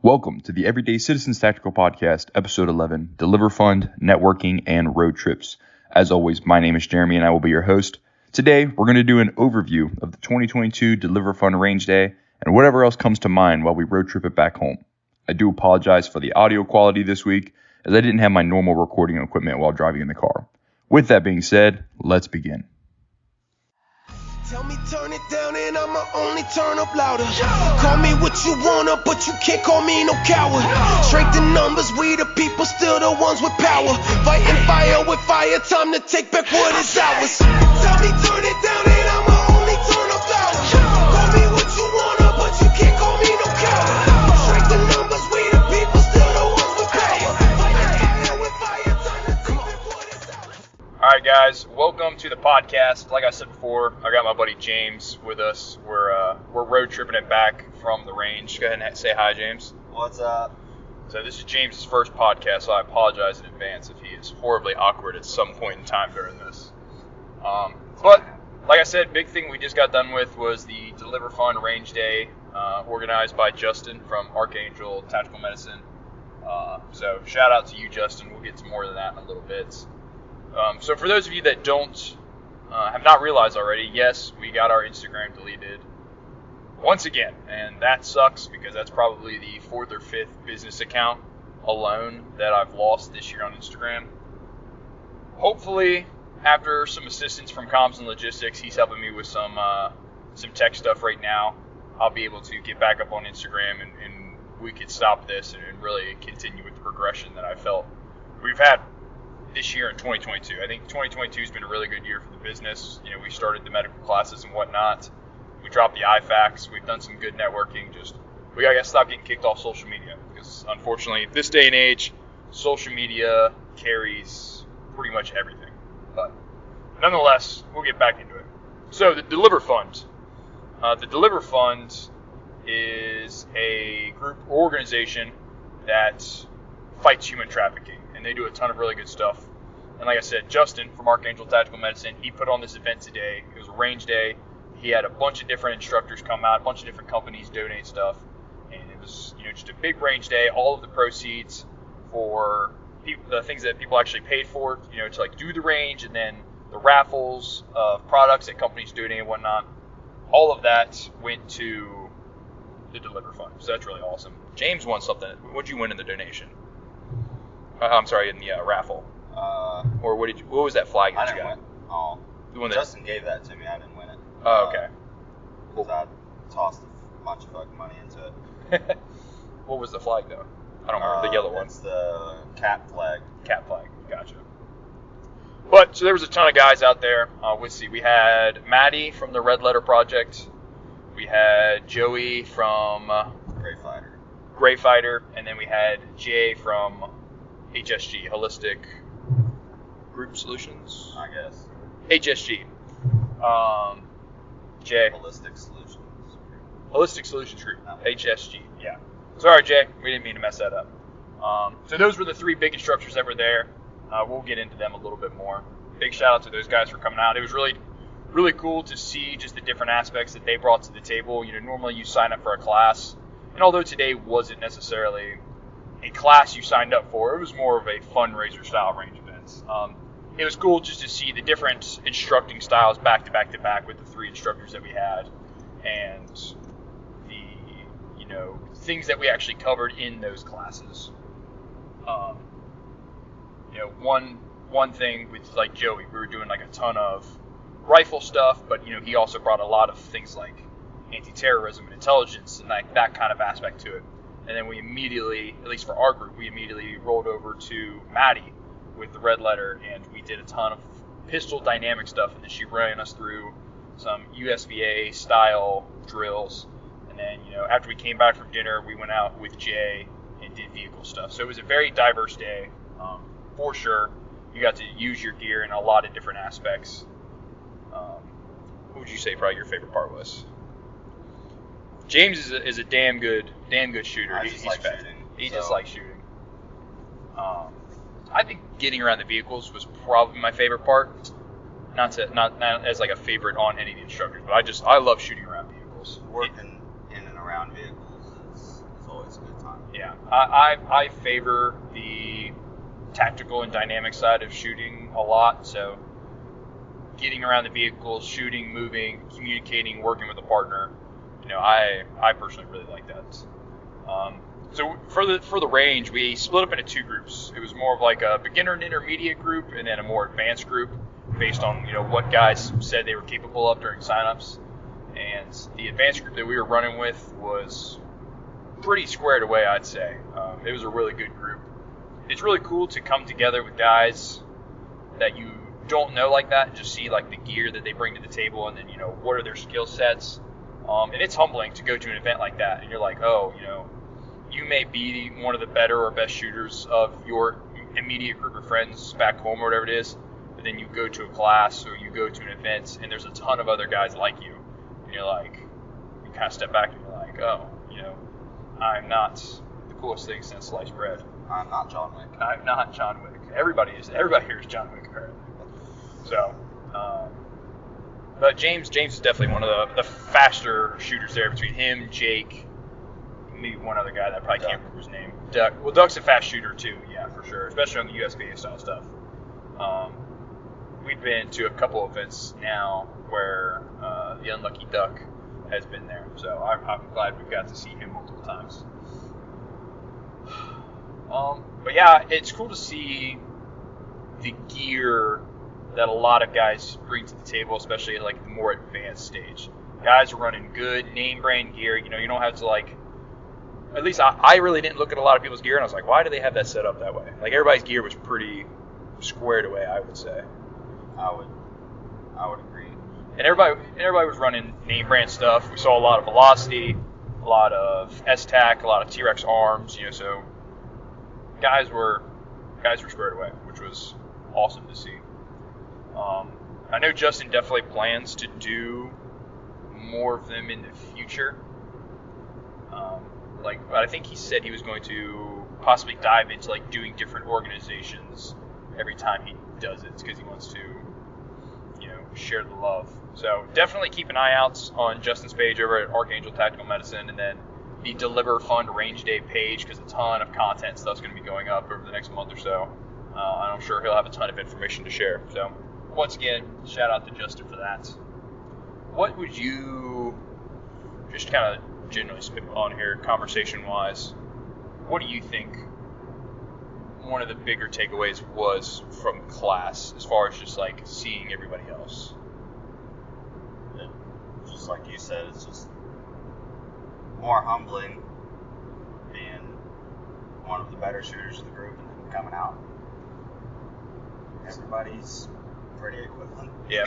Welcome to the Everyday Citizens Tactical Podcast, Episode 11, Deliver Fund, Networking, and Road Trips. As always, my name is Jeremy and I will be your host. Today, we're going to do an overview of the 2022 Deliver Fund Range Day and whatever else comes to mind while we road trip it back home. I do apologize for the audio quality this week, as I didn't have my normal recording equipment while driving in the car. With that being said, let's begin. Tell me turn it down and I'ma only turn up louder. Call me what you wanna, but you can't call me no coward. Strength in numbers, we the people, still the ones with power. Fighting fire with fire, time to take back what is ours. Tell me turn it down and I'ma only turn up louder. Call me what you wanna, but you can't call me no coward. Strength in numbers, we the people, still the ones with power. Fighting fire with fire, time to take back what is ours. Alright guys, welcome to the podcast. Like I said before, I got my buddy James with us. We're road tripping it back from the range. Go ahead and say hi, James. What's up? So this is James's first podcast, so I apologize in advance if he is horribly awkward at some point in time during this. But like I said, big thing we just got done with was the Deliver Fund Range Day, organized by Justin from Untitled Tactical Medicine. So shout out to you, Justin. We'll get to more of that in a little bit. So for those of you that have not realized already, yes, we got our Instagram deleted once again, and that sucks because that's probably the fourth or fifth business account alone that I've lost this year on Instagram. Hopefully, after some assistance from Comms and Logistics, he's helping me with some tech stuff right now, I'll be able to get back up on Instagram and we could stop this and really continue with the progression that I felt we've had this year in 2022. I think 2022 has been a really good year for the business. You know, we started the medical classes and whatnot. We dropped the IFACs. We've done some good networking. We gotta stop getting kicked off social media because unfortunately, this day and age, social media carries pretty much everything. But nonetheless, we'll get back into it. So the Deliver Fund. The Deliver Fund is a group or organization that fights human trafficking. And they do a ton of really good stuff. And like I said, Justin from Archangel Tactical Medicine, he put on this event today. It was a range day. He had a bunch of different instructors come out, a bunch of different companies donate stuff. And it was, just a big range day. All of the proceeds for the things that people actually paid for, to do the range, and then the raffles of products that companies donate and whatnot. All of that went to the Deliver Fund. So that's really awesome. James won something. What'd you win in the donation? I'm sorry, in the raffle. Or what was that flag that I you didn't got? win. Oh, The one Justin gave that to me. I didn't win it. Oh, okay. Because I tossed a bunch of fucking money into it. What was the flag, though? I don't remember. The yellow one. It's the cat flag. Cat flag. Gotcha. But, so there was a ton of guys out there. Let's see. We had Maddie from the Red Letter Project. We had Joey from Gray Fighter. And then we had Jay from HSG, Holistic Group Solutions, I guess. HSG. Jay. Holistic Solutions Group. No. HSG. Yeah. Sorry, Jay. We didn't mean to mess that up. So those were the three big instructors that were there. We'll get into them a little bit more. Big shout out to those guys for coming out. It was really, really cool to see just the different aspects that they brought to the table. Normally you sign up for a class, and although today wasn't necessarily a class you signed up for, it was more of a fundraiser style range events. It was cool just to see the different instructing styles back to back to back with the three instructors that we had, and the things that we actually covered in those classes. One thing with like Joey, we were doing like a ton of rifle stuff, but he also brought a lot of things like anti-terrorism and intelligence and like that kind of aspect to it. And then we immediately, at least for our group, rolled over to Maddie with the Red Letter, and we did a ton of pistol dynamic stuff. And then she ran us through some USVA style drills. And then, after we came back from dinner, we went out with Jay and did vehicle stuff. So it was a very diverse day, for sure. You got to use your gear in a lot of different aspects. What would you say probably your favorite part was? James is a damn good shooter. He's like fast. shooting. He just likes shooting. I think getting around the vehicles was probably my favorite part. Not as like a favorite on any of the instructors, but I love shooting around vehicles. Working in and around vehicles is always a good time. time. Yeah, I favor the tactical and dynamic side of shooting a lot. So getting around the vehicle, shooting, moving, communicating, working with a partner. I personally really like that. So for the range, we split up into two groups. It was more of like a beginner and intermediate group, and then a more advanced group based on what guys said they were capable of during signups. And the advanced group that we were running with was pretty squared away, I'd say. It was a really good group. It's really cool to come together with guys that you don't know like that and just see like the gear that they bring to the table, and then what are their skill sets. And it's humbling to go to an event like that, and you're like, oh, you may be one of the better or best shooters of your immediate group of friends back home or whatever it is, but then you go to a class or you go to an event and there's a ton of other guys like you, and you're like, you kind of step back and you're like, oh, I'm not the coolest thing since sliced bread. I'm not John Wick. I'm not John Wick. Everybody here is John Wick apparently. So, but James is definitely one of the faster shooters there between him, Jake, maybe one other guy that I probably can't remember his name. Duck. Well, Duck's a fast shooter too, yeah, for sure, especially on the USBA style stuff. We've been to a couple events now where the unlucky Duck has been there, so I'm glad we got to see him multiple times. But yeah, it's cool to see the gear that a lot of guys bring to the table, especially at like the more advanced stage. Guys are running good name brand gear. You don't have to like. At least I really didn't look at a lot of people's gear, and I was like, why do they have that set up that way? Like everybody's gear was pretty squared away, I would say. I would agree. And everybody was running name brand stuff. We saw a lot of Velocity, a lot of S-Tac, a lot of T-Rex arms. So guys were squared away, which was awesome to see. I know Justin definitely plans to do more of them in the future. But I think he said he was going to possibly dive into like doing different organizations every time he does it, because he wants to, share the love. So definitely keep an eye out on Justin's page over at Archangel Tactical Medicine, and then the Deliver Fund Range Day page, because a ton of content stuff's going to be going up over the next month or so. And I'm sure he'll have a ton of information to share. So once again, shout out to Justin for that. What would you, just kind of generally spit on here, conversation-wise, what do you think one of the bigger takeaways was from class, as far as just like seeing everybody else? Just like you said, it's just more humbling being one of the better shooters of the group and then coming out. Everybody's pretty equivalent. Yeah.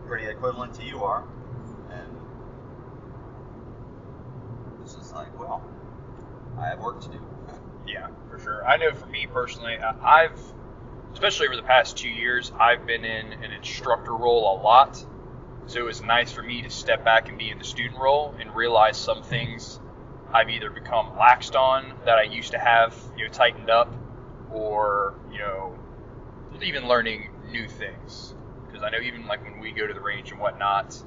Pretty equivalent to you are. And it's just like, well, I have work to do. Yeah, for sure. I know for me personally, I've, especially over the past 2 years, I've been in an instructor role a lot. So it was nice for me to step back and be in the student role and realize some things I've either become laxed on that I used to have, tightened up, or, even learning new things. Because I know even like when we go to the range and whatnot,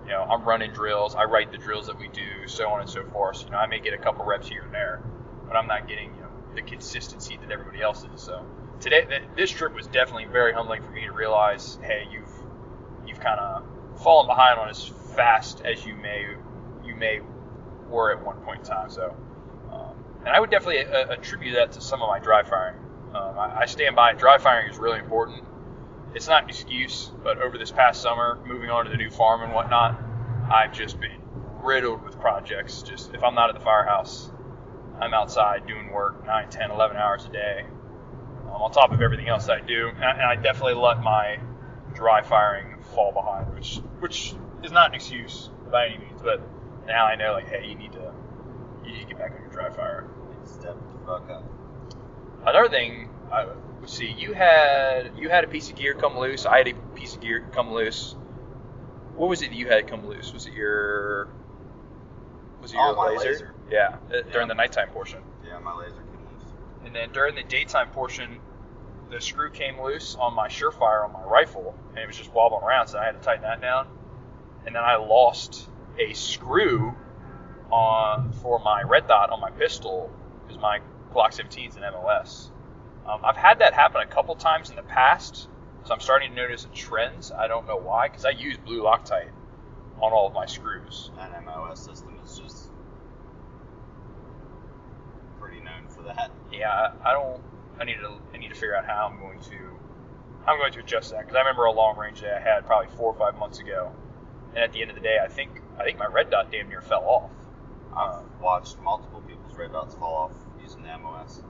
I'm running drills, I write the drills that we do, so on and so forth. So, I may get a couple reps here and there, but I'm not getting, the consistency that everybody else is. So today, this trip was definitely very humbling for me to realize, hey, you've kind of fallen behind on as fast as you may were at one point in time. So, and I would definitely attribute that to some of my dry firing. I stand by it. Dry firing is really important. It's not an excuse, but over this past summer, moving on to the new farm and whatnot, I've just been riddled with projects. Just if I'm not at the firehouse, I'm outside doing work 9, 10, 11 hours a day, on top of everything else I do. And I definitely let my dry firing fall behind, which is not an excuse by any means, but now I know, like, hey, you need to get back on your dry fire. Step the fuck up. Another thing, let's see, you had a piece of gear come loose. I had a piece of gear come loose. What was it that you had come loose? Was it your laser? Yeah, during the nighttime portion. Yeah, my laser came loose. And then during the daytime portion, the screw came loose on my Surefire on my rifle, and it was just wobbling around, so I had to tighten that down. And then I lost a screw for my red dot on my pistol because my Glock 17 is an MOS. I've had that happen a couple times in the past, so I'm starting to notice trends. I don't know why, because I use blue Loctite on all of my screws. That MOS system is just pretty known for that. Yeah, I need to figure out how I'm going to adjust that, because I remember a long range day I had probably 4 or 5 months ago, and at the end of the day, I think my red dot damn near fell off. I've watched multiple people's red dots fall off using the MOS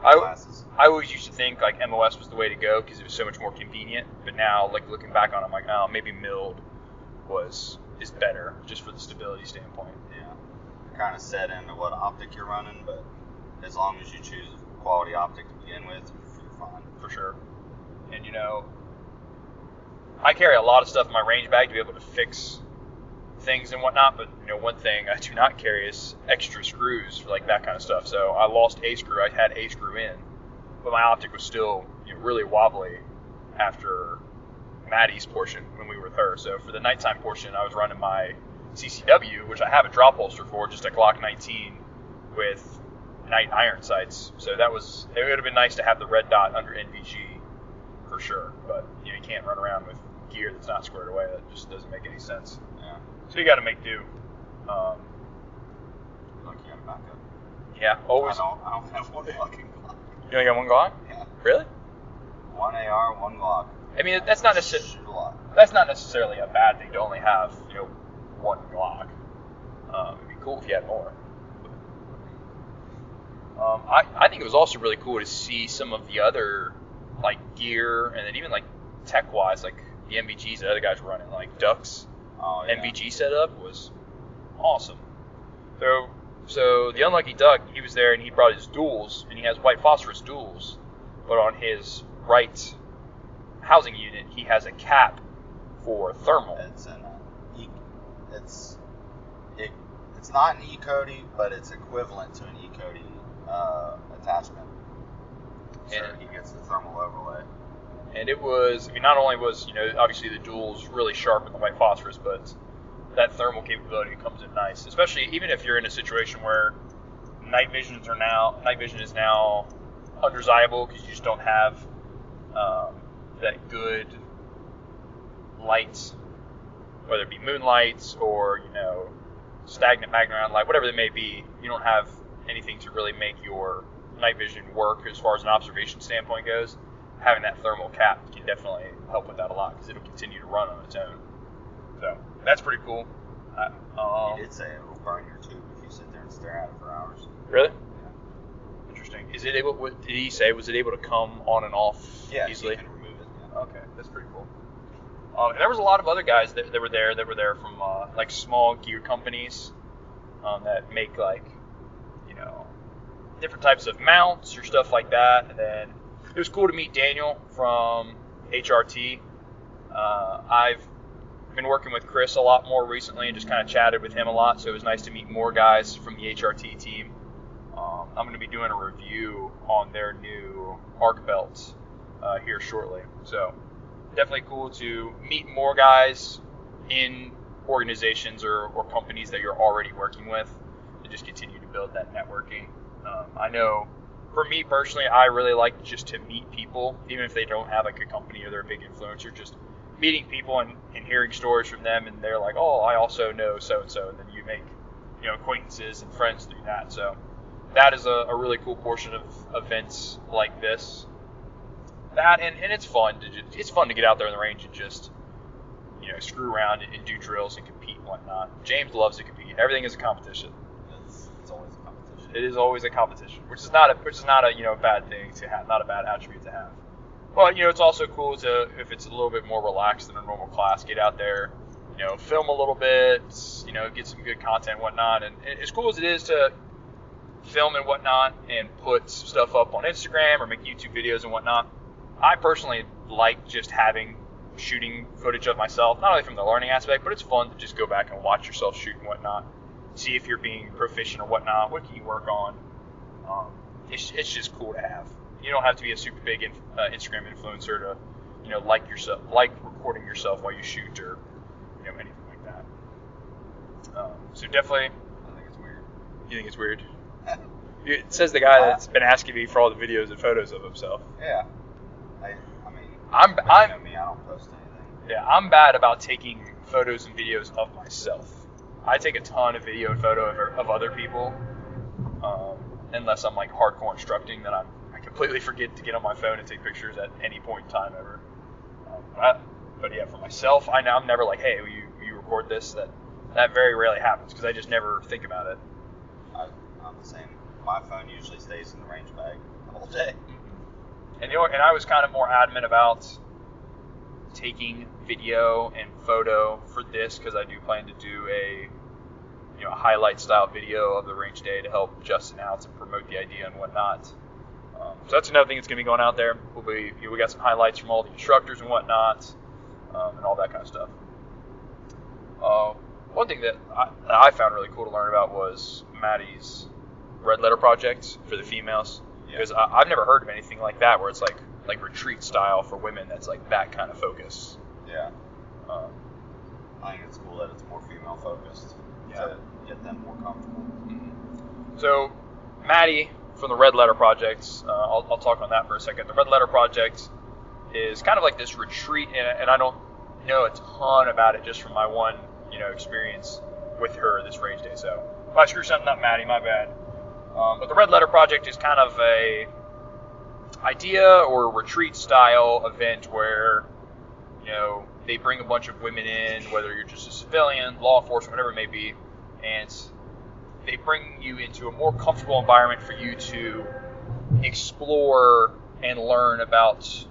classes. I always used to think like MOS was the way to go because it was so much more convenient, but now like looking back on it, I'm like, oh, maybe milled is better just for the stability standpoint. Yeah, kind of set into what optic you're running, but as long as you choose quality optic to begin with, you're fine. For sure. And I carry a lot of stuff in my range bag to be able to fix things and whatnot, but one thing I do not carry is extra screws for like that kind of stuff. So I lost a screw. I had a screw in, but my optic was still really wobbly after Maddie's portion when we were with her. So for the nighttime portion, I was running my CCW, which I have a drop holster for, just a Glock 19 with night iron sights. So it would have been nice to have the red dot under NVG for sure, but you can't run around with gear that's not squared away. That just doesn't make any sense. Yeah. So you got to make do. Like you got a backup. Yeah, always. I don't have one fucking Glock. You only got one Glock? Yeah. Really? One AR, one Glock. I mean, that's not Shoot a lot. necessarily a bad thing to only have one Glock. It'd be cool if you had more. I think it was also really cool to see some of the other like gear, and then even like tech wise, like the MVGs that other guys were running, like Ducks. Oh, yeah. MVG setup was awesome. So the Unlucky Duck, he was there and he brought his duals, and he has white phosphorus duals, but on his right housing unit he has a cap for thermal. It's not an E-Cody, but it's equivalent to an E-Cody attachment. So he gets the thermal overlay. And it was, not only was, obviously the duals really sharp with the white phosphorus, but that thermal capability comes in nice, especially even if you're in a situation where night vision is now undesirable because you just don't have that good light, whether it be moonlights or, stagnant background light, whatever it may be. You don't have anything to really make your night vision work as far as an observation standpoint goes. Having that thermal cap can definitely help with that a lot because it'll continue to run on its own. So that's pretty cool. He did say it will burn your tube if you sit there and stare at it for hours. Really? Yeah. Interesting. Is it able? What did he say? Was it able to come on and off easily? Yeah, you can remove it. Yeah. Okay, that's pretty cool. And there was a lot of other guys that were there from like small gear companies that make like different types of mounts or stuff like that. And then it was cool to meet Daniel from HRT. I've been working with Chris a lot more recently and just kind of chatted with him a lot, so it was nice to meet more guys from the HRT team. I'm going to be doing a review on their new arc belts here shortly. So definitely cool to meet more guys in organizations or companies that you're already working with and just continue to build that networking. I know for me personally, I really like just to meet people, even if they don't have like a company or they're a big influencer, just meeting people and hearing stories from them, and they're like, oh, I also know so-and-so, and then you make acquaintances and friends through that. So that is a really cool portion of events like this. That and it's fun to get out there in the range and just screw around and do drills and compete and whatnot. James loves to compete. Everything is a competition. It's always a competition. It is always a competition, which is not a bad thing to have, not a bad attribute to have. But it's also cool to, if it's a little bit more relaxed than a normal class, get out there, film a little bit, get some good content and whatnot. And as cool as it is to film and whatnot and put stuff up on Instagram or make YouTube videos and whatnot, I personally like just having shooting footage of myself, not only from the learning aspect, but it's fun to just go back and watch yourself shoot and whatnot, see if you're being proficient or whatnot, what can you work on. It's just cool to have. You don't have to be a super big Instagram influencer to, like recording yourself while you shoot or, anything like that. So definitely, I think it's weird. You think it's weird? It says the guy that's been asking me for all the videos and photos of himself. Yeah. I mean, I'm you know me, I don't post anything. Yeah, I'm bad about taking photos and videos of myself. I take a ton of video and photo of other people, unless I'm like hardcore instructing. Then I completely forget to get on my phone and take pictures at any point in time ever. But yeah, for myself, I'm never like, hey, will you record this? That very rarely happens because I just never think about it. I'm the same. My phone usually stays in the range bag the whole day. And I was kind of more adamant about taking video and photo for this because I do plan to do a highlight style video of the range day to help Justin out and promote the idea and whatnot. So that's another thing that's going to be going out there. We got some highlights from all the instructors and whatnot, and all that kind of stuff. One thing that I found really cool to learn about was Maddie's red letter project for the females, because I've never heard of anything like that where it's like retreat style for women that's like that kind of focus. Yeah. I think it's cool that it's more female focused to get them more comfortable. Mm-hmm. So Maddie from the red letter project, I'll talk on that for a second. The red letter project is kind of like this retreat, and I don't know a ton about it just from my one experience with her this range day. So if I screw something up, Maddie, my bad. But the red letter project is kind of a idea or retreat style event where they bring a bunch of women in, whether you're just a civilian, law enforcement, whatever it may be, and they bring you into a more comfortable environment for you to explore and learn about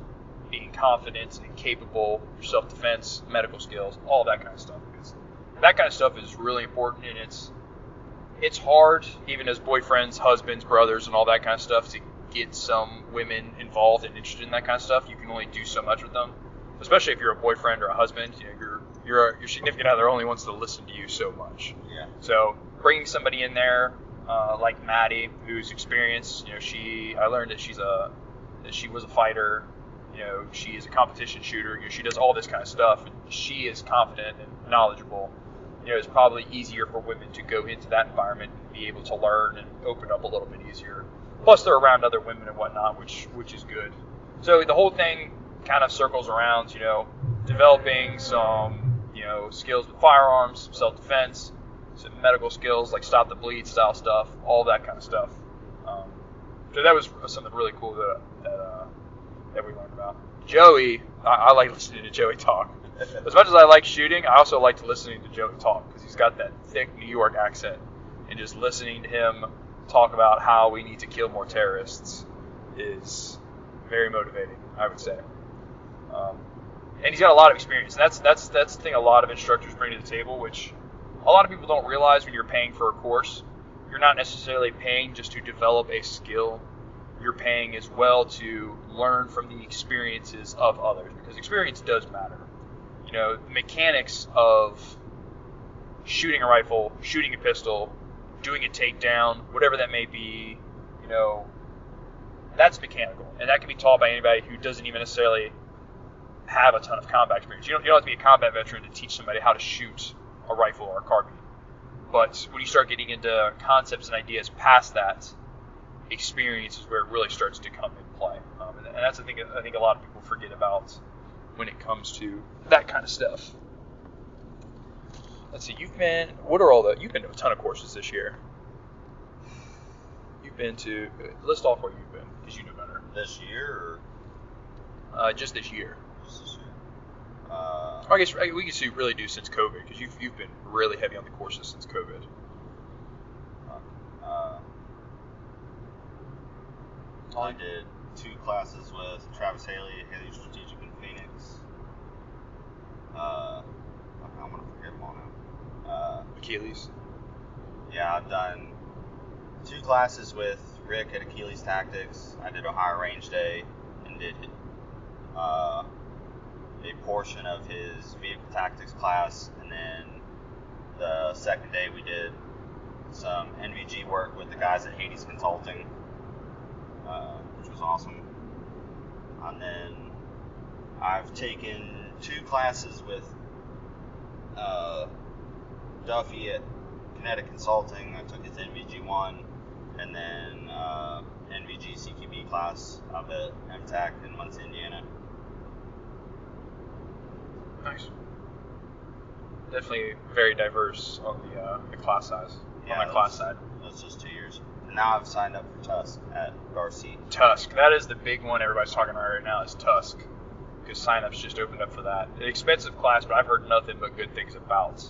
being confident and capable, self-defense, medical skills, all that kind of stuff. Because that kind of stuff is really important, and it's hard, even as boyfriends, husbands, brothers, and all that kind of stuff, to get some women involved and interested in that kind of stuff. You can only do so much with them, especially if you're a boyfriend or a husband. Your significant other only wants to listen to you so much. Yeah. So bringing somebody in there like Maddie, who's experienced, I learned that she was a fighter. She is a competition shooter. She does all this kind of stuff, and she is confident and knowledgeable. It's probably easier for women to go into that environment and be able to learn and open up a little bit easier. Plus, they're around other women and whatnot, which is good. So the whole thing kind of circles around, developing some, skills with firearms, some self-defense, some medical skills like stop the bleed style stuff, all that kind of stuff. So that was something really cool that we learned about. Joey, I like listening to Joey talk. As much as I like shooting, I also like listening to Joey talk because he's got that thick New York accent, and just listening to him talk about how we need to kill more terrorists is very motivating, I would say. And he's got a lot of experience. That's the thing a lot of instructors bring to the table, which a lot of people don't realize when you're paying for a course. You're not necessarily paying just to develop a skill. You're paying as well to learn from the experiences of others, because experience does matter. The mechanics of shooting a rifle, shooting a pistol, doing a takedown, whatever that may be, that's mechanical. And that can be taught by anybody who doesn't even necessarily have a ton of combat experience. You don't have to be a combat veteran to teach somebody how to shoot a rifle or a carbine. But when you start getting into concepts and ideas past that, experience is where it really starts to come into play. And that's the thing I think a lot of people forget about when it comes to that kind of stuff. Let's see, you've been to a ton of courses this year. List off where you've been, because you know better. This year, or? Just this year. Just this year. I guess we can really do since COVID, because you've been really heavy on the courses since COVID. I did 2 classes with Travis Haley at Haley Strategic in Phoenix. I'm gonna forget them all now. Achilles. Yeah, I've done 2 classes with Rick at Achilles Tactics. I did Ohio Range Day and did a portion of his vehicle tactics class, and then the second day we did some NVG work with the guys at Hades Consulting, which was awesome. And then I've taken 2 classes with Duffy at Kinetic Consulting. I took his NVG 1, and then NVG CQB class up at MTAC in Muncie, Indiana. Nice. Definitely very diverse on the class size. Yeah, on the class side. That's just 2 years. And now I've signed up for Tusk at Darcy. Tusk. That is the big one everybody's talking about right now is Tusk. Because signups just opened up for that. An expensive class, but I've heard nothing but good things about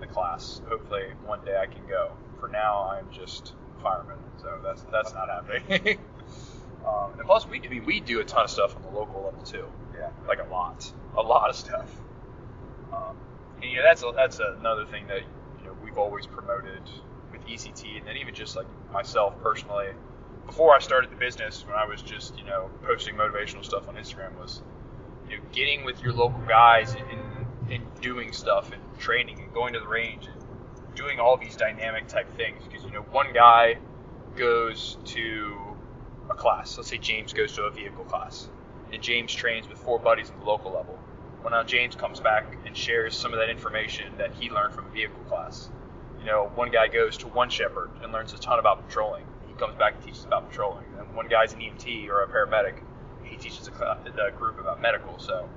the class. Hopefully one day I can go. For now, I'm just a fireman, so that's not happening. And plus, we do a ton of stuff on the local level too. Yeah. Like a lot of stuff. And that's another thing that we've always promoted with ECT, and then even just like myself personally, before I started the business, when I was just posting motivational stuff on Instagram, was getting with your local guys and doing stuff and training and going to the range and doing all these dynamic type things. Because one guy goes to a class. Let's say James goes to a vehicle class, and James trains with 4 buddies at the local level. Well, now James comes back and shares some of that information that he learned from a vehicle class. One guy goes to One Shepherd and learns a ton about patrolling. He comes back and teaches about patrolling. And one guy's an EMT or a paramedic. He teaches a group about medical. So,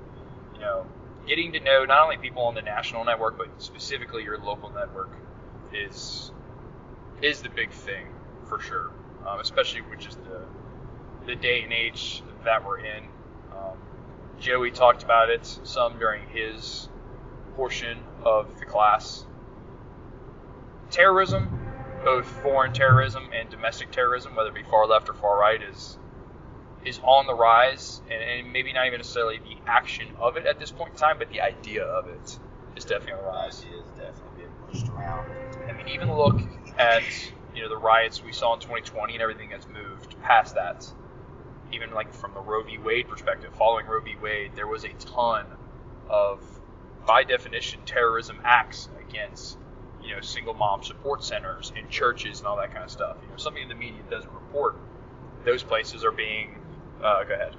getting to know not only people on the national network, but specifically your local network is the big thing for sure. Especially with just the day and age that we're in. Joey talked about it some during his portion of the class. Terrorism, both foreign terrorism and domestic terrorism, whether it be far left or far right, is on the rise, and maybe not even necessarily the action of it at this point in time, but the idea of it is definitely on the rise. The idea is definitely being pushed around. I mean, even look at the riots we saw in 2020 and everything that's moved past that. Even like from the Roe v. Wade perspective, following Roe v. Wade, there was a ton of, by definition, terrorism acts against single mom support centers and churches and all that kind of stuff. Something the media doesn't report. Those places are being. Go ahead.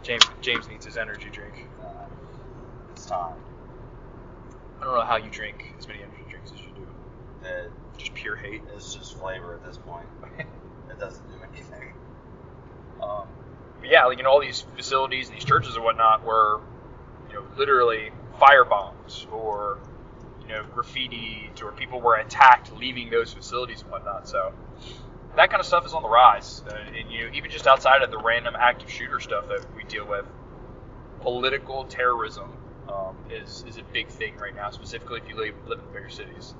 James needs his energy drink. It's time. I don't know how you drink as many energy drinks as you do. Just pure hate. It's just flavor at this point. It doesn't do anything. But yeah, all these facilities and these churches and whatnot were, literally firebombed or, graffitied, or people were attacked leaving those facilities and whatnot. So that kind of stuff is on the rise. And even just outside of the random active shooter stuff that we deal with, political terrorism is a big thing right now, specifically if you live in the bigger cities.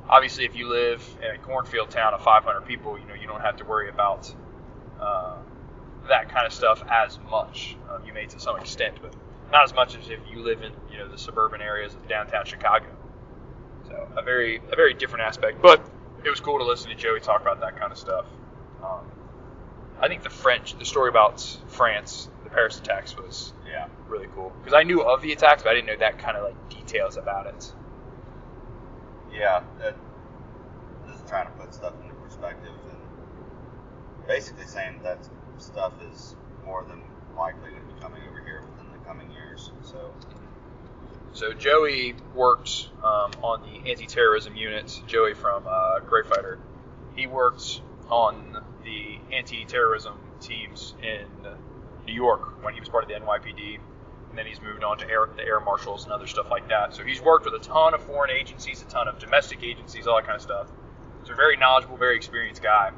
Obviously, if you live in a cornfield town of 500 people, you don't have to worry about that kind of stuff as much. You may to some extent, but not as much as if you live in the suburban areas of downtown Chicago. So a very different aspect, but it was cool to listen to Joey talk about that kind of stuff. I think the story about France, the Paris attacks, was really cool, because I knew of the attacks, but I didn't know that kind of like details about it. Yeah, just trying to put stuff into perspective, and basically saying that stuff is more than likely to be coming over here within the coming years. So Joey worked on the anti-terrorism unit. Joey from Grey Fighter. He worked on the anti-terrorism teams in New York when he was part of the NYPD, and then he's moved on to the Air Marshals and other stuff like that. So he's worked with a ton of foreign agencies, a ton of domestic agencies, all that kind of stuff. He's a very knowledgeable, very experienced guy.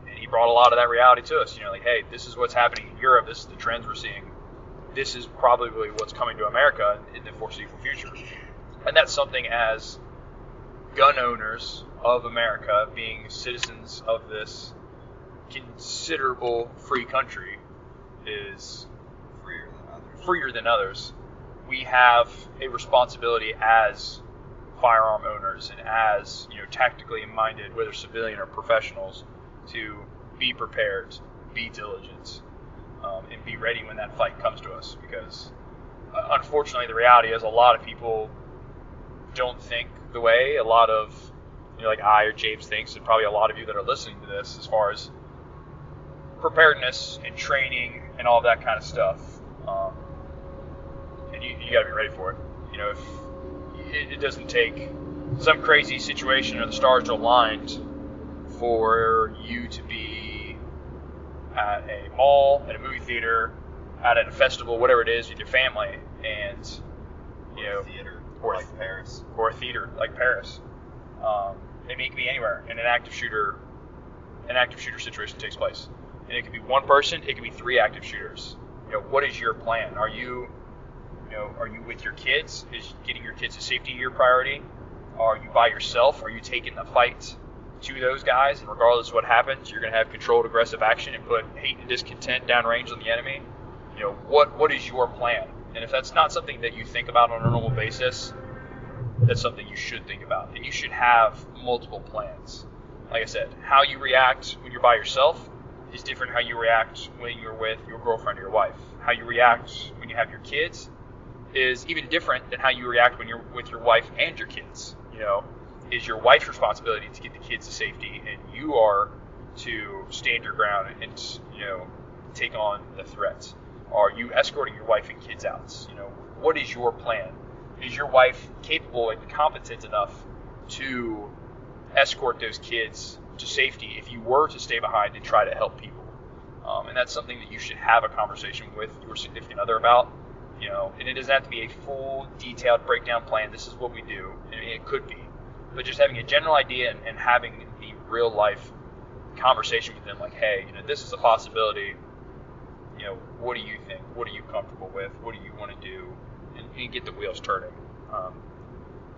And he brought a lot of that reality to us. Like, hey, this is what's happening in Europe. This is the trends we're seeing. This is probably what's coming to America in the foreseeable future. And that's something, as gun owners of America, being citizens of this considerable free country, is freer than others. We have a responsibility as firearm owners and as tactically minded, whether civilian or professionals, to be prepared, be diligent, and be ready when that fight comes to us. Because unfortunately, the reality is a lot of people don't think the way a lot of like I or James thinks, and probably a lot of you that are listening to this, as far as preparedness and training and all that kind of stuff. And you got to be ready for it. If it doesn't take some crazy situation or the stars are aligned for you to be at a mall, at a movie theater, at a festival, whatever it is, with your family, and Or a theater like Paris. Or a theater like Paris. It can be anywhere, and an active shooter situation takes place. And it could be one person, it could be 3 active shooters. What is your plan? Are you with your kids? Is getting your kids to safety your priority? Are you by yourself? Are you taking the fight to those guys? And regardless of what happens, you're going to have controlled aggressive action and put hate and discontent downrange on the enemy. What is your plan? And if that's not something that you think about on a normal basis, that's something you should think about. And you should have multiple plans. Like I said, how you react when you're by yourself is different how you react when you're with your girlfriend or your wife. How you react when you have your kids is even different than how you react when you're with your wife and your kids. Is your wife's responsibility to get the kids to safety, and you are to stand your ground and take on the threats. Are you escorting your wife and kids out? What is your plan? Is your wife capable and competent enough to escort those kids to safety if you were to stay behind and try to help people? And that's something that you should have a conversation with your significant other about. And it doesn't have to be a full, detailed breakdown plan. This is what we do. I mean, it could be. But just having a general idea and having the real life conversation with them, like, hey, this is a possibility. What do you think? What are you comfortable with? What do you want to do? And get the wheels turning.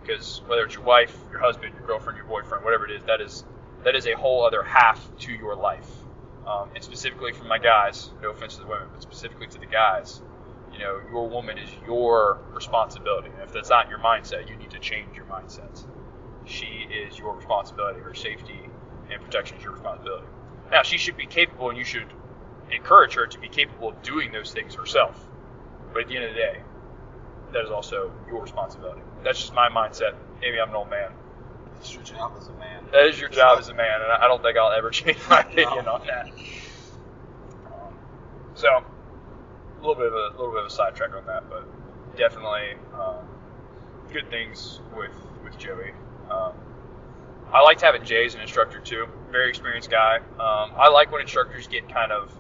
Because whether it's your wife, your husband, your girlfriend, your boyfriend, whatever it is, that is a whole other half to your life. And specifically for my guys, no offense to the women, but specifically to the guys, your woman is your responsibility. And if that's not your mindset, you need to change your mindset. She is your responsibility. Her safety and protection is your responsibility. Now, she should be capable, and you should encourage her to be capable of doing those things herself. But at the end of the day, that is also your responsibility. That's just my mindset. Maybe I'm an old man. It's your job as a man. That is your job as a man, and I don't think I'll ever change my opinion on that. So, a little bit of a sidetrack on that, but definitely good things with Joey. I liked having Jay as an instructor too. Very experienced guy. I like when instructors get kind of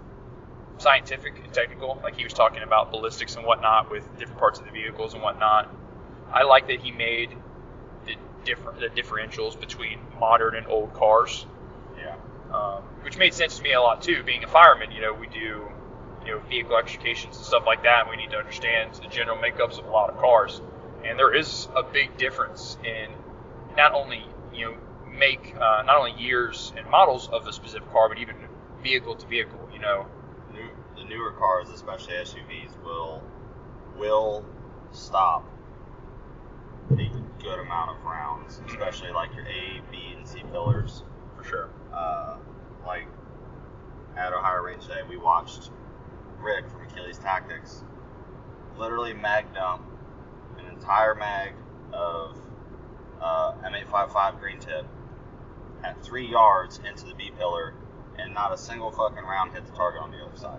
scientific and technical, like he was talking about ballistics and whatnot with different parts of the vehicles and whatnot. I like that he made the differentials between modern and old cars. Yeah. Which made sense to me a lot too. Being a fireman, we do vehicle extrications and stuff like that, and we need to understand the general makeups of a lot of cars. And there is a big difference in not only not only years and models of the specific car, but even vehicle to vehicle. The newer cars, especially SUVs, will stop a good amount of rounds, especially like your A, B, and C pillars. For sure. Like at Ohio Range Day, we watched Rick from Achilles Tactics literally mag dump an entire mag of M855 green tip at 3 yards into the B pillar, and not a single fucking round hit the target on the other side.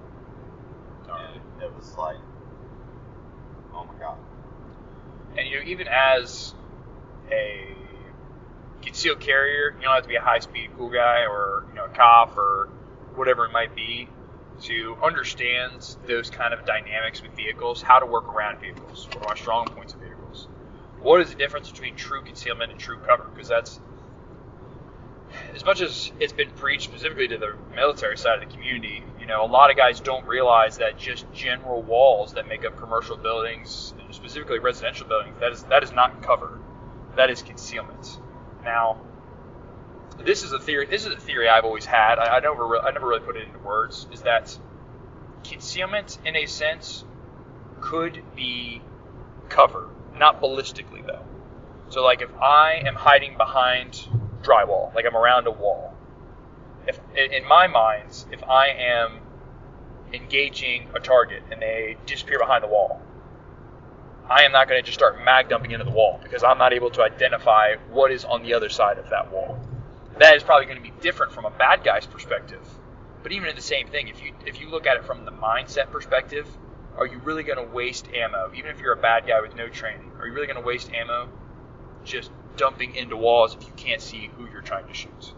And it was like, oh my god. And even as a concealed carrier, you don't have to be a high-speed cool guy or a cop or whatever it might be to understand those kind of dynamics with vehicles, how to work around vehicles, what are my strong points of vehicles. What is the difference between true concealment and true cover? Because that's, as much as it's been preached specifically to the military side of the community, a lot of guys don't realize that just general walls that make up commercial buildings, and specifically residential buildings, that is not cover. That is concealment. Now, this is a theory I've always had. I never really put it into words. Is that concealment, in a sense, could be cover, not ballistically though. So, like if I am hiding behind drywall, like I'm around a wall, if in my mind, if I am engaging a target and they disappear behind the wall, I am not going to just start mag dumping into the wall because I'm not able to identify what is on the other side of that wall. That is probably going to be different from a bad guy's perspective. But even in the same thing, if you look at it from the mindset perspective, are you really going to waste ammo? Even if you're a bad guy with no training, are you really going to waste ammo just dumping into walls if you can't see who you're trying to shoot?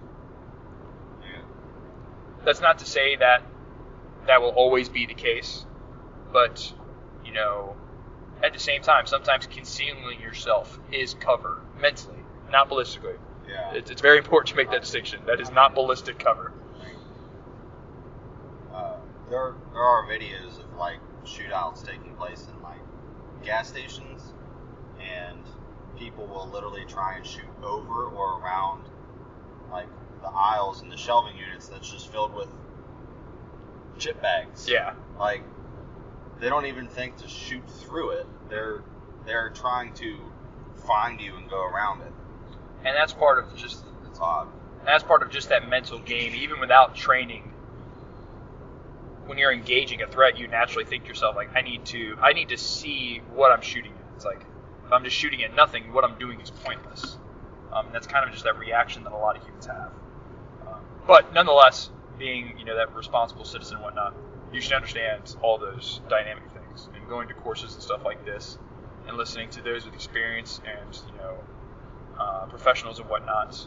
That's not to say that that will always be the case, but, you know, at the same time, sometimes concealing yourself is cover mentally, not ballistically. Yeah. It's very important to make that distinction. That is not ballistic cover. There are videos of like shootouts taking place in like gas stations, and people will literally try and shoot over or around like the aisles and the shelving units that's just filled with chip bags. Yeah. Like, they don't even think to shoot through it. They're trying to find you and go around it. And that's part of just It's odd. that's part of just that mental game. Even without training, when you're engaging a threat, you naturally think to yourself, like, I need to see what I'm shooting at. It's like, if I'm just shooting at nothing, what I'm doing is pointless. That's kind of just that reaction that a lot of humans have. But nonetheless, being, you know, that responsible citizen and whatnot, you should understand all those dynamic things. And going to courses and stuff like this, and listening to those with experience and, you know, professionals and whatnot,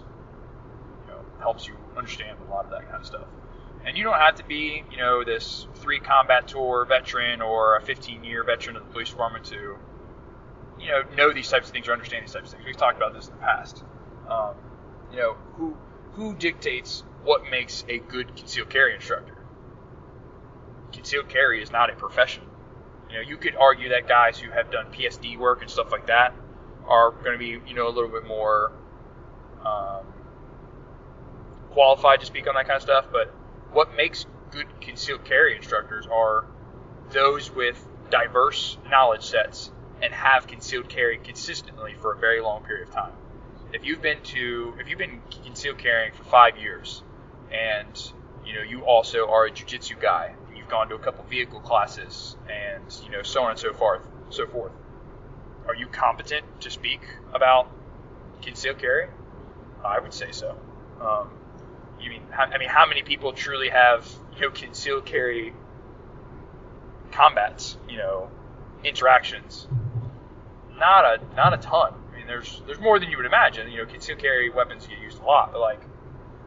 you know, helps you understand a lot of that kind of stuff. And you don't have to be, you know, this 3 combat tour veteran or a 15-year veteran of the police department to, you know these types of things or understand these types of things. We've talked about this in the past. You know, who dictates what makes a good concealed carry instructor? Concealed carry is not a profession. You know, you could argue that guys who have done PSD work and stuff like that are going to be, you know, a little bit more qualified to speak on that kind of stuff, but what makes good concealed carry instructors are those with diverse knowledge sets and have concealed carry consistently for a very long period of time. If you've been concealed carrying for 5 years, and you know you also are a jiu-jitsu guy, and you've gone to a couple vehicle classes, and you know so on and so forth, are you competent to speak about concealed carry? I would say so. How many people truly have, you know, concealed carry combats, you know, interactions? Not a ton. I mean, there's more than you would imagine. You know, concealed carry weapons get used a lot, but like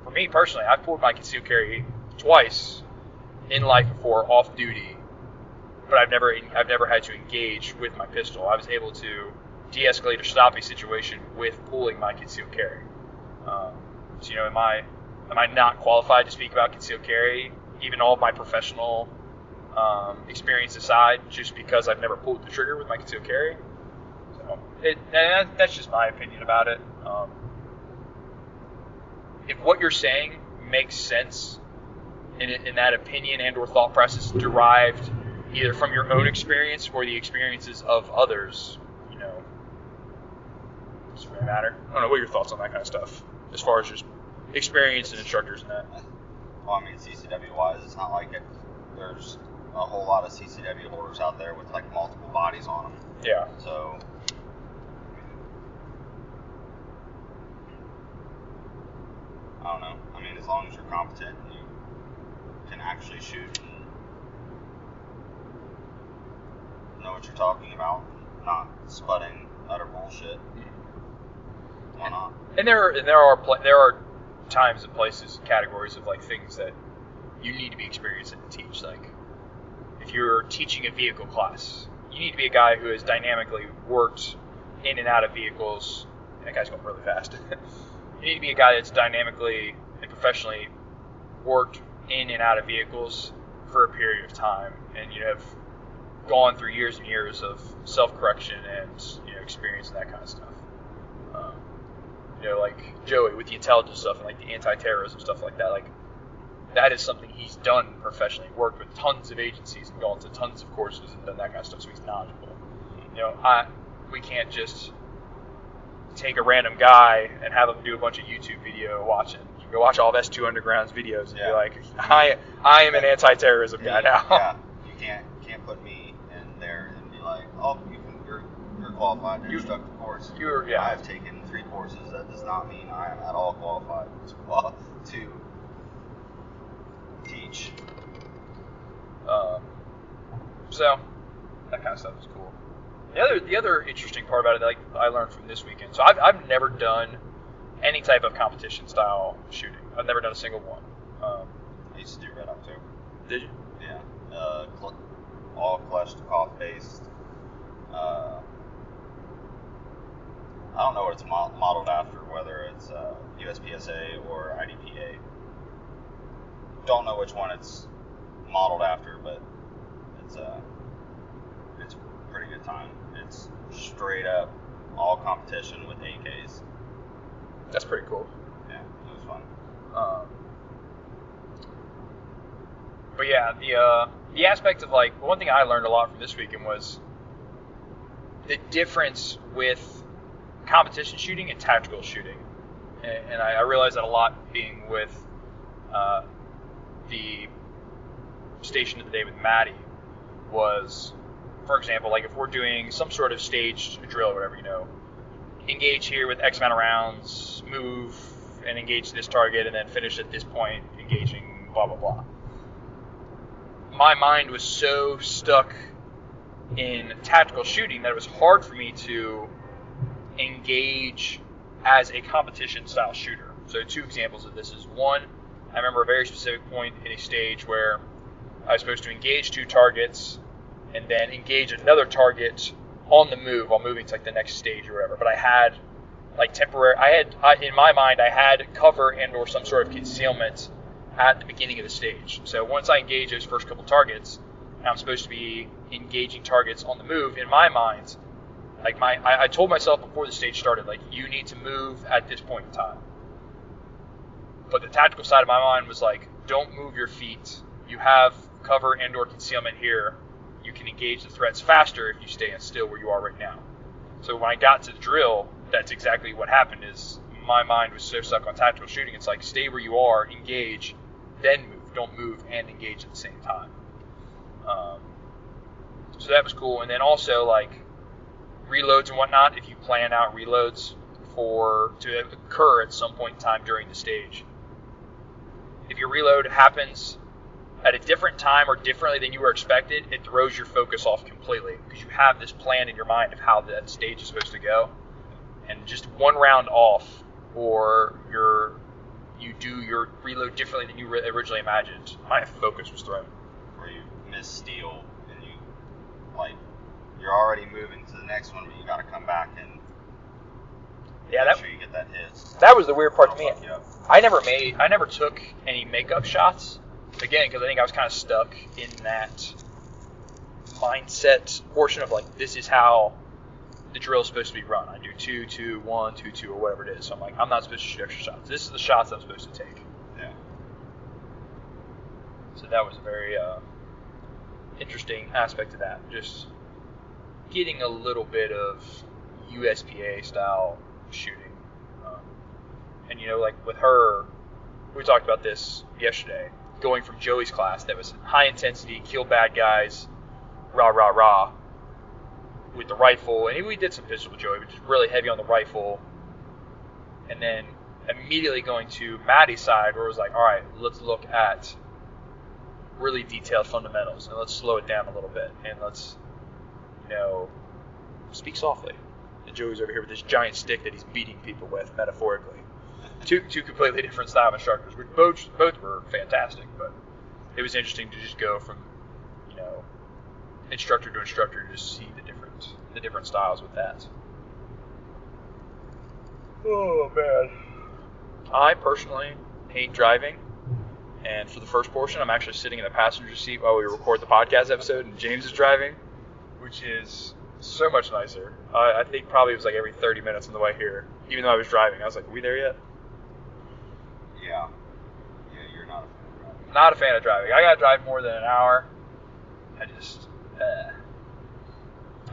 for me personally, I've pulled my concealed carry twice in life before off duty, but I've never had to engage with my pistol. I was able to de-escalate or stop a situation with pulling my concealed carry. So, you know, am I not qualified to speak about concealed carry, even all of my professional experience aside, just because I've never pulled the trigger with my concealed carry? So that's just my opinion about it. If what you're saying makes sense, in that opinion and or thought process derived either from your own experience or the experiences of others, you know, it doesn't really matter. I don't know, what are your thoughts on that kind of stuff, as far as just experience and instructors and that? Well, I mean, CCW-wise, it's not like there's a whole lot of CCW holders out there with like multiple bodies on them. Yeah. So, I don't know. I mean, as long as you're competent and you can actually shoot and know what you're talking about, not sputting utter bullshit, why not? And there are times and places, categories of like things that you need to be experienced in to teach. Like, if you're teaching a vehicle class, you need to be a guy who has dynamically worked in and out of vehicles. That guy's going really fast. You need to be a guy that's dynamically and professionally worked in and out of vehicles for a period of time, and you have gone through years and years of self-correction and, you know, experience and that kind of stuff. You know, like Joey with the intelligence stuff and like the anti-terrorism stuff like that. Like, that is something he's done professionally. Worked with tons of agencies and gone to tons of courses and done that kind of stuff, so he's knowledgeable. You know, we can't just take a random guy and have him do a bunch of YouTube video watching. You can go watch all of S2 Underground's videos and be like, I am an anti-terrorism guy now. Yeah, you can't put me in there and be like, oh, you're qualified to instruct the course. I've taken 3 courses. That does not mean I am at all qualified to teach. So that kind of stuff is cool. The other interesting part about it, like I learned from this weekend. So I've never done any type of competition style shooting. I've never done a single one. I used to Did you? Yeah. All Kalashnikov based. I don't know what it's modeled after, whether it's USPSA or IDPA. Don't know which one it's modeled after, but it's a pretty good time. It's straight up all competition with AKs. That's pretty cool. Yeah, it was fun. But yeah, the aspect of like one thing I learned a lot from this weekend was the difference with competition shooting and tactical shooting, and I realized that a lot being with the station of the day with Maddie was, for example, like if we're doing some sort of staged drill or whatever, engage here with X amount of rounds, move and engage this target, and then finish at this point engaging blah blah blah. My mind was so stuck in tactical shooting that it was hard for me to engage as a competition style shooter. So 2 examples of this is, one, I remember a very specific point in a stage where I was supposed to engage 2 targets and then engage another target on the move while moving to like the next stage or whatever. But I had like in my mind I had cover and or some sort of concealment at the beginning of the stage. So once I engage those first couple targets, and I'm supposed to be engaging targets on the move, in my mind, like I told myself before the stage started, like, you need to move at this point in time. But the tactical side of my mind was like, don't move your feet. You have cover and or concealment here. You can engage the threats faster if you stay still where you are right now. So when I got to the drill, that's exactly what happened. Is my mind was so stuck on tactical shooting. It's like, stay where you are, engage, then move. Don't move and engage at the same time. So that was cool. And then also like reloads and whatnot. If you plan out reloads to occur at some point in time during the stage, if your reload happens at a different time or differently than you were expected, it throws your focus off completely because you have this plan in your mind of how that stage is supposed to go, and just one round off, or you do your reload differently than you originally imagined, my focus was thrown. Or you miss steal and you're already moving to the next one, but you got to come back and make sure you get that hit. That was the weird part to me. Yep. I never took any makeup shots, again, because I think I was kind of stuck in that mindset portion of like, this is how the drill is supposed to be run. I do 2, 2, 1, 2, 2, or whatever it is. So I'm like, I'm not supposed to shoot extra shots. This is the shots I'm supposed to take. Yeah. So that was a very interesting aspect of that. Just getting a little bit of USPA style shooting. And like with her, we talked about this yesterday, going from Joey's class that was high intensity, kill bad guys, rah, rah, rah, with the rifle. And we did some pistol with Joey, but just really heavy on the rifle. And then immediately going to Maddie's side, where it was like, all right, let's look at really detailed fundamentals, and let's slow it down a little bit, and let's, speak softly. And Joey's over here with this giant stick that he's beating people with, metaphorically. Two completely different style of instructors, which both were fantastic, but it was interesting to just go from, instructor to instructor to just see the different styles with that. Oh man. I personally hate driving, and for the first portion, I'm actually sitting in the passenger seat while we record the podcast episode, and James is driving, which is so much nicer. I think probably it was like every 30 minutes on the way here, even though I was driving. I was like, are we there yet? Yeah. Yeah, you're not a fan of driving. Not a fan of driving. I gotta drive more than an hour. I just,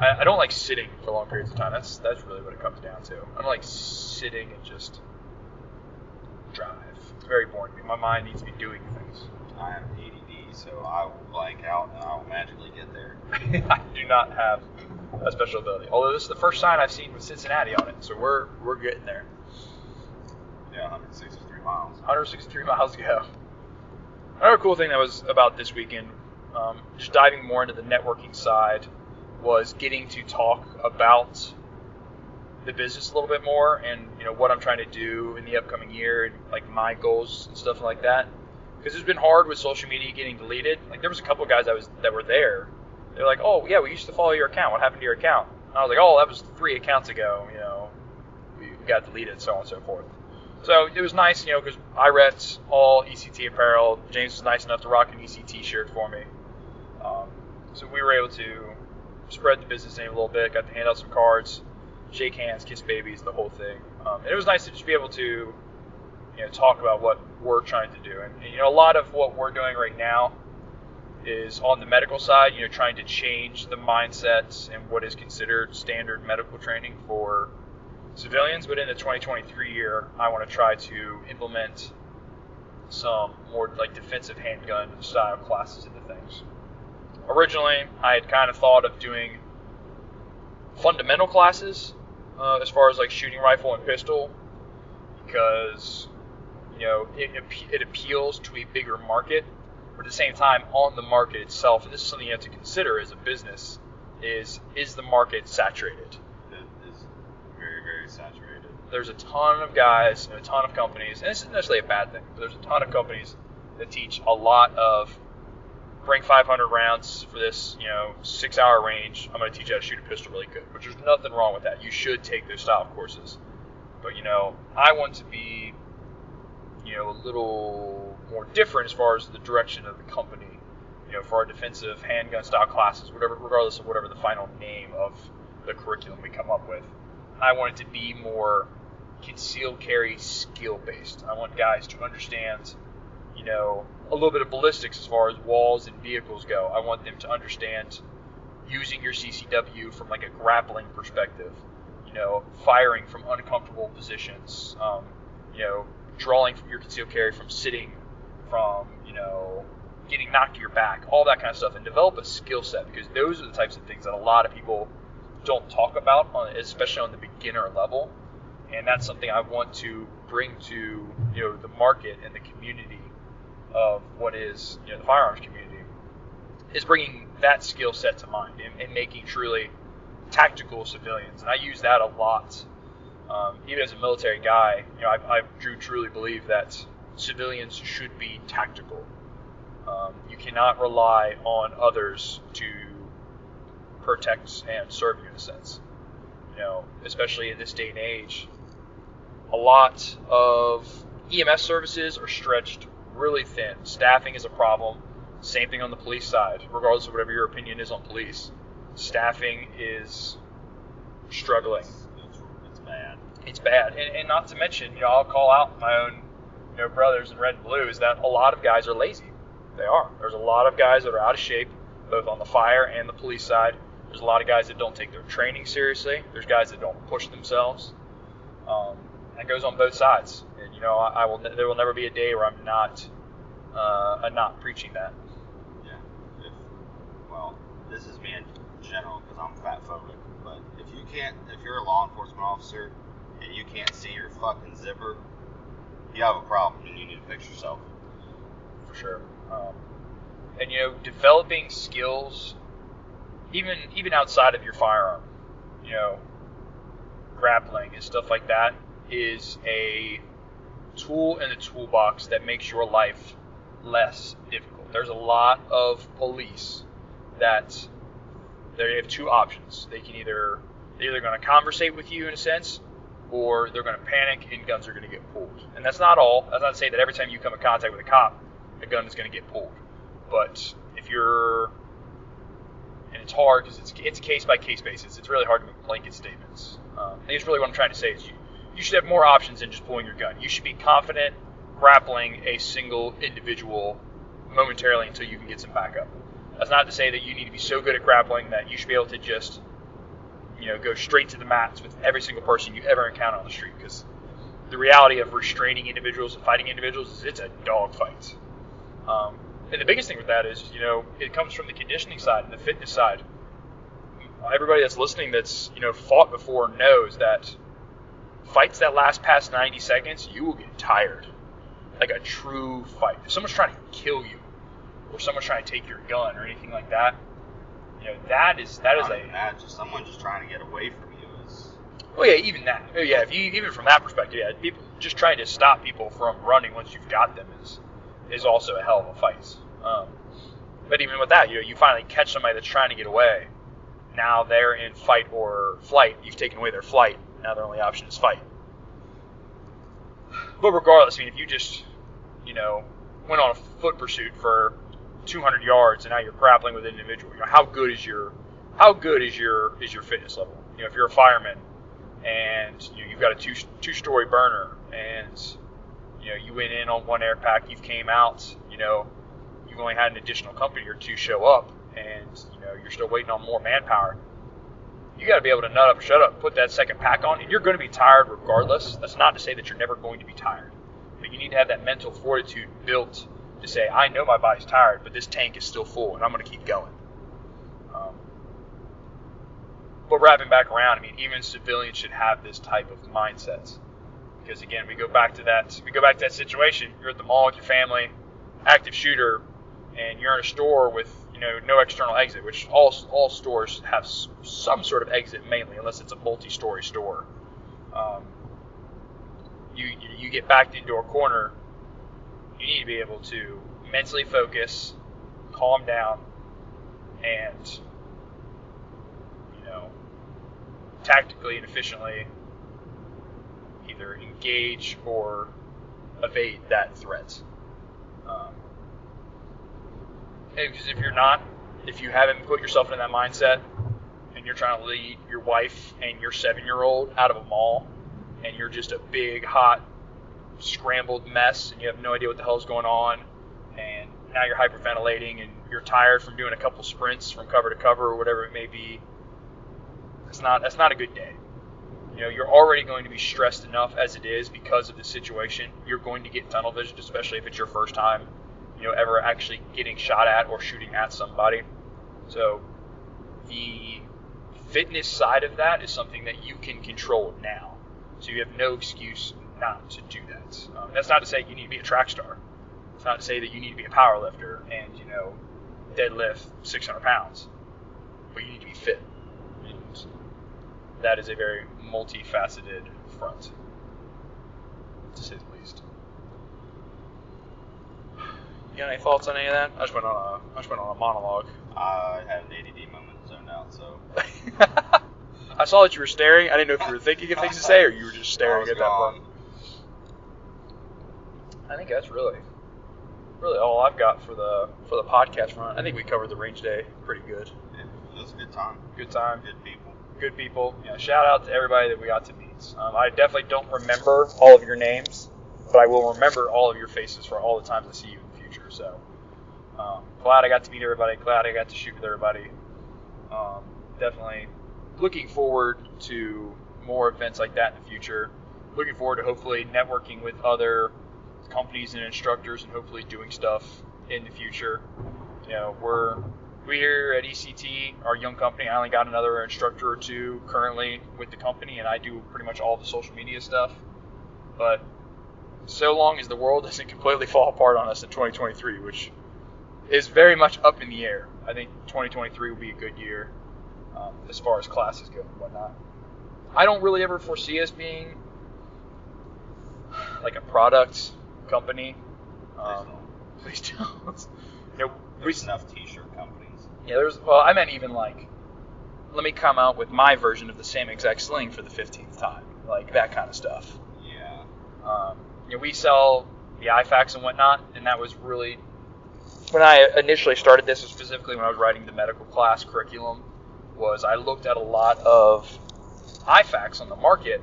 I don't like sitting for long periods of time. That's really what it comes down to. I don't like sitting and just drive. It's very boring. My mind needs to be doing things. I have ADD, so I will blank out and I will magically get there. I do not have a special ability. Although this is the first sign I've seen with Cincinnati on it, so we're getting there. Yeah, 163 miles. 163 miles to go. Another cool thing that was about this weekend, just diving more into the networking side, was getting to talk about the business a little bit more, and what I'm trying to do in the upcoming year, and like my goals and stuff like that. Because it's been hard with social media getting deleted. Like, there was a couple of guys that were there. They're like, oh, yeah, we used to follow your account. What happened to your account? And I was like, oh, that was 3 accounts ago. We got deleted, so on and so forth. So it was nice, because I repped all ECT apparel. James was nice enough to rock an ECT t-shirt for me. So we were able to spread the business name a little bit, got to hand out some cards, shake hands, kiss babies, the whole thing. And it was nice to just be able to, talk about what we're trying to do. And a lot of what we're doing right now is on the medical side, trying to change the mindsets and what is considered standard medical training for civilians. But in the 2023 year, I want to try to implement some more like defensive handgun style classes into things. Originally, I had kind of thought of doing fundamental classes as far as like shooting rifle and pistol, because it appeals to a bigger market. But at the same time, on the market itself, and this is something you have to consider as a business, is the market saturated? It is very, very saturated. There's a ton of guys and a ton of companies, and this isn't necessarily a bad thing, but there's a ton of companies that teach a lot of bring 500 rounds for this, 6-hour range. I'm going to teach you how to shoot a pistol really good, which there's nothing wrong with that. You should take those style of courses. But, I want to be, a little more different as far as the direction of the company, for our defensive handgun style classes, regardless of whatever the final name of the curriculum we come up with. I want it to be more concealed carry skill based. I want guys to understand, a little bit of ballistics as far as walls and vehicles go. I want them to understand using your CCW from like a grappling perspective, firing from uncomfortable positions, drawing from your concealed carry from sitting, from, getting knocked to your back, all that kind of stuff, and develop a skill set, because those are the types of things that a lot of people don't talk about, especially on the beginner level. And that's something I want to bring to, the market and the community of what is, the firearms community, is bringing that skill set to mind and making truly tactical civilians. And I use that a lot. Even as a military guy, I truly believe that civilians should be tactical. You cannot rely on others to protect and serve you in a sense. Especially in this day and age, a lot of EMS services are stretched really thin. Staffing is a problem. Same thing on the police side. Regardless of whatever your opinion is on police, staffing is struggling. It's bad. It's bad. And not to mention, I'll call out my own, brothers in red and blue, is that a lot of guys are lazy. They are. There's a lot of guys that are out of shape, both on the fire and the police side. There's a lot of guys that don't take their training seriously. There's guys that don't push themselves. That goes on both sides. And, there will never be a day where I'm not preaching that. Yeah. This is being general because I'm fat phobic, but if you're a law enforcement officer and you can't see your fucking zipper, you have a problem and you need to fix yourself. For sure. And developing skills, even outside of your firearm, grappling and stuff like that, is a tool in the toolbox that makes your life less difficult. There's a lot of police that they have two options. They're either going to conversate with you in a sense, or they're going to panic and guns are going to get pulled. And that's not all. That's not to say that every time you come in contact with a cop, a gun is going to get pulled. But if you're, and it's hard because it's case by case basis. It's really hard to make blanket statements. I think it's really what I'm trying to say is you should have more options than just pulling your gun. You should be confident grappling a single individual momentarily until you can get some backup. That's not to say that you need to be so good at grappling that you should be able to just, go straight to the mats with every single person you ever encounter on the street. Because the reality of restraining individuals and fighting individuals is it's a dogfight. And the biggest thing with that is, it comes from the conditioning side and the fitness side. Everybody that's listening that's, fought before knows that fights that last past 90 seconds, you will get tired. Like a true fight. If someone's trying to kill you, or someone's trying to take your gun or anything like that, that is just someone just trying to get away from you is. Oh yeah, even that. Oh yeah, even from that perspective, yeah, people just trying to stop people from running once you've got them is is also a hell of a fight. But even with that, you finally catch somebody that's trying to get away. Now they're in fight or flight. You've taken away their flight. Now their only option is fight. But regardless, if you just, went on a foot pursuit for 200 yards and now you're grappling with an individual, how good is your fitness level? If you're a fireman and you've got a two-story burner and you went in on one air pack, you've came out, you've only had an additional company or two show up, and you're still waiting on more manpower. You got to be able to nut up, shut up, put that second pack on, and you're going to be tired regardless. That's not to say that you're never going to be tired, but you need to have that mental fortitude built to say, I know my body's tired, but this tank is still full, and I'm going to keep going. But wrapping back around, even civilians should have this type of mindset, because again, we go back to that situation. You're at the mall with your family, active shooter, and you're in a store with no external exit, which all stores have some sort of exit mainly, unless it's a multi-story store. You get backed into a corner. You need to be able to mentally focus, calm down, and tactically and efficiently either engage or evade that threat. Because if you haven't put yourself in that mindset, and you're trying to lead your wife and your 7-year-old out of a mall, and you're just a big, hot, scrambled mess, and you have no idea what the hell's going on, and now you're hyperventilating, and you're tired from doing a couple sprints from cover to cover or whatever it may be, that's not a good day. You're already going to be stressed enough as it is because of the situation. You're going to get tunnel vision, especially if it's your first time ever actually getting shot at or shooting at somebody. So the fitness side of that is something that you can control now. So you have no excuse not to do that. That's not to say you need to be a track star. It's not to say that you need to be a power lifter and, deadlift 600 pounds. But you need to be fit. And that is a very multifaceted front, to say the least. You got any thoughts on any of that? I just went on a monologue. I had an ADD moment, zoned out, so. I saw that you were staring. I didn't know if you were thinking of things to say or you were just staring at that one. I think that's really all I've got for the podcast front. I think we covered the range day pretty good. Yeah, it was a good time. Good time. Good people. Shout out to everybody that we got to meet. I definitely don't remember all of your names, but I will remember all of your faces for all the times I see you in the future. So glad I got to meet everybody. Glad I got to shoot with everybody. Definitely looking forward to more events like that in the future. Looking forward to hopefully networking with other companies and instructors and hopefully doing stuff in the future. We here at ECT, our young company, I only got another instructor or two currently with the company, and I do pretty much all the social media stuff. But so long as the world doesn't completely fall apart on us in 2023, which is very much up in the air, I think 2023 will be a good year as far as classes go and whatnot. I don't really ever foresee us being like a product company. Please don't. There's enough t-shirt companies. Yeah, I meant even like, let me come out with my version of the same exact sling for the 15th time. Like that kind of stuff. Yeah. We sell the IFACs and whatnot, and that was really, when I initially started this, specifically when I was writing the medical class curriculum, was I looked at a lot of IFACs on the market,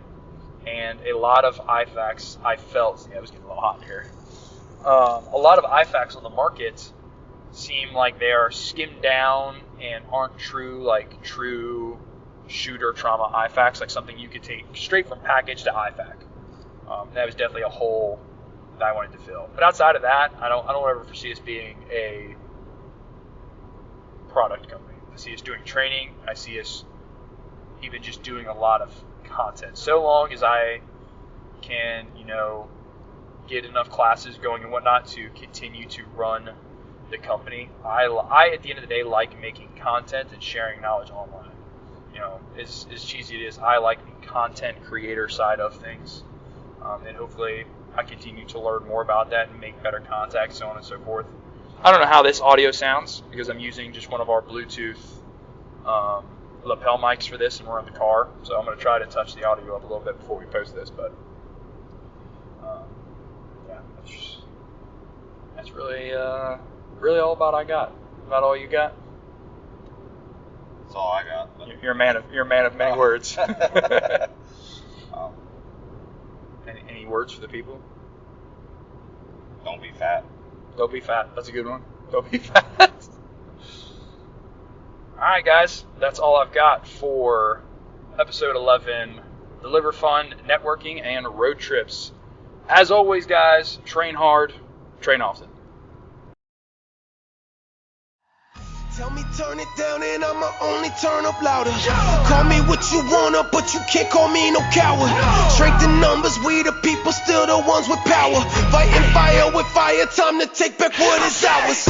and a lot of IFACs I felt, it was getting a little hot in here, a lot of IFACs on the market seem like they are skimmed down and aren't true shooter trauma IFACs, like something you could take straight from package to IFAC. That was definitely a hole that I wanted to fill. But outside of that, I don't ever foresee us being a product company. I see us doing training. I see us even just doing a lot of content. So long as I can, get enough classes going and whatnot to continue to run the company. I at the end of the day like making content and sharing knowledge online. As cheesy it is, I like the content creator side of things, and hopefully I continue to learn more about that and make better contacts, so on and so forth. I don't know how this audio sounds because I'm using just one of our Bluetooth lapel mics for this, and we're in the car, so I'm going to try to touch the audio up a little bit before we post this, but yeah, that's really all about all you got. That's all I got. But... You're a man of many words. Any words for the people? Don't be fat. Don't be fat. That's a good one. Don't be fat. Alright guys, that's all I've got for episode 11, Deliver Fun, Networking, and Road Trips. As always guys, train hard, train often. Tell me turn it down and I'ma only turn up louder. Call me what you wanna, but you can't call me no coward. Strength in numbers, we the people, still the ones with power. Fighting fire with fire, time to take back what is ours.